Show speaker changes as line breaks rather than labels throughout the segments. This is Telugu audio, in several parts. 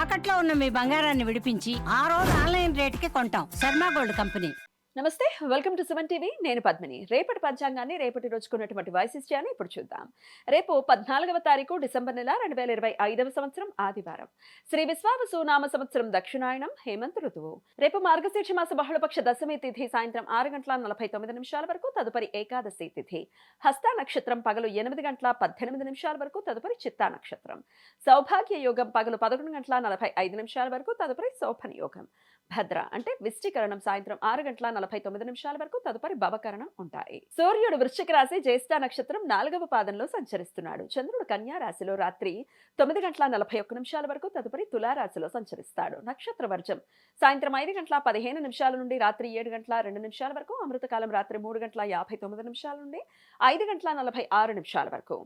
తాకట్లో ఉన్న మీ బంగారాన్ని విడిపించి ఆ రోజు ఆన్లైన్ రేటుకి కొంటాం. Sharma gold company.
నమస్తే, వెల్కమ్ టు సుమన్ టీవీ. నేను పద్మిని. రేపటి పంచాంగాన్ని రేపటి రోజుకున్నటువంటి వైశిష్ట్యాన్ని ఇప్పుడు చూద్దాం. రేపు 14వ తారీఖు డిసెంబర్ నెల 2025వ సంవత్సరం ఆదివారం. శ్రీ విశ్వావసు నామ సంవత్సరం దక్షిణాయనం హేమంత ఋతువు. రేపు మార్గశీర్ష మాస బహుళపక్ష దశమి తిథి సాయంత్రం 6:49 వరకు, తదుపరి ఏకాదశి తిథి. హస్త నక్షత్రం పగలు 8:18 వరకు, తదుపరి చిత్తా నక్షత్రం. సౌభాగ్య యోగం పగలు 11:45 వరకు, తదుపరి శోభన యోగం. భద్ర అంటే విష్టికరణం సాయంత్రం 6:49 వరకు, తదుపరి భవకరణం ఉంటాయి. సూర్యుడు వృశ్చిక రాశి జ్యేష్ఠ నక్షత్రం 4వ పాదంలో సంచరిస్తున్నాడు. చంద్రుడు కన్యా రాశిలో రాత్రి 9:41 వరకు, తదుపరి తులారాశిలో సంచరిస్తాడు. నక్షత్ర వర్జం సాయంత్రం 5:15 నుండి రాత్రి 7:02 వరకు, అమృతకాలం రాత్రి 3:59 నుండి 5:46 వరకు.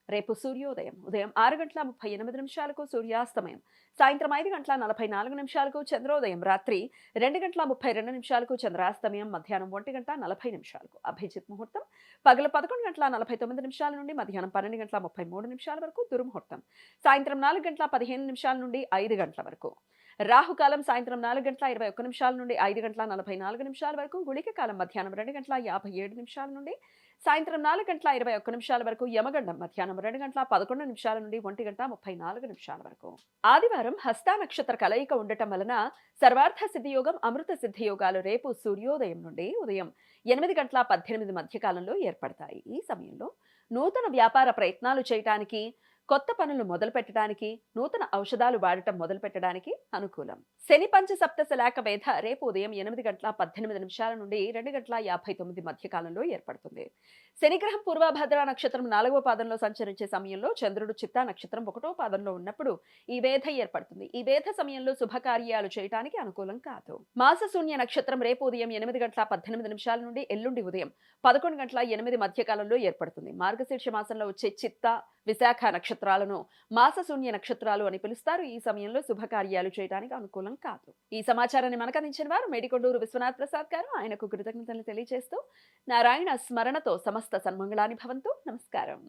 రేపు సూర్యోదయం ఉదయం 6:38 సూర్యాస్తమయం సాయంత్రం 5:44 చంద్రోదయం రాత్రి 2:32 చంద్రాస్తమయం మధ్యాహ్నం 1:40 అభిజిత్ ముహూర్తం పగలు 11:49 నుండి మధ్యాహ్నం 12:33 వరకు, దుర్ముహూర్తం సాయంత్రం 4:15 నుండి 5 గంటల వరకు. రాహుకాలం సాయంత్రం 4:21 నుండి 5:44 వరకు, గుళిక కాలం మధ్యాహ్నం 2:57 నుండి సాయంత్రం 4:21 వరకు, యమగండం మధ్యాహ్నం 2:11 నుండి 1:34 వరకు. ఆదివారం హస్త నక్షత్ర కలయిక ఉండటం వలన సర్వార్థ సిద్ధియోగం, అమృత సిద్ధియోగాలు రేపు సూర్యోదయం నుండి ఉదయం 8:18 మధ్య కాలంలో ఏర్పడతాయి. ఈ సమయంలో నూతన వ్యాపార ప్రయత్నాలు చేయటానికి, కొత్త పనులు మొదలు పెట్టడానికి, నూతన ఔషధాలు వాడటం మొదలు పెట్టడానికి అనుకూలం. శని పంచ సప్తశ లేఖ వేధ రేపు ఉదయం 8:18 నుండి 2:59 మధ్య కాలంలో ఏర్పడుతుంది. శనిగ్రహం పూర్వభద్ర నక్షత్రం 4వ పాదంలో సంచరించే సమయంలో చంద్రుడు చిత్తా నక్షత్రం 1వ పాదంలో ఉన్నప్పుడు ఈ వేధ ఏర్పడుతుంది. ఈ వేధ సమయంలో శుభకార్యాలు చేయడానికి అనుకూలం కాదు. మాస శూన్య నక్షత్రం రేపు ఉదయం 8:18 నుండి ఎల్లుండి ఉదయం 11:08 మధ్య కాలంలో ఏర్పడుతుంది. మార్గశీర్ష మాసంలో వచ్చే చిత్త, విశాఖ నక్షత్రాలను మాసశూన్య నక్షత్రాలు అని పిలుస్తారు. ఈ సమయంలో శుభకార్యాలు చేయడానికి అనుకూలం కాదు. ఈ సమాచారాన్ని మనకు అందించిన వారు మేడికొండూరు విశ్వనాథ్ ప్రసాద్ గారు. ఆయనకు కృతజ్ఞతలు తెలియజేస్తూ నారాయణ స్మరణతో సమస్త సన్మంగళాని భవంతు. నమస్కారం.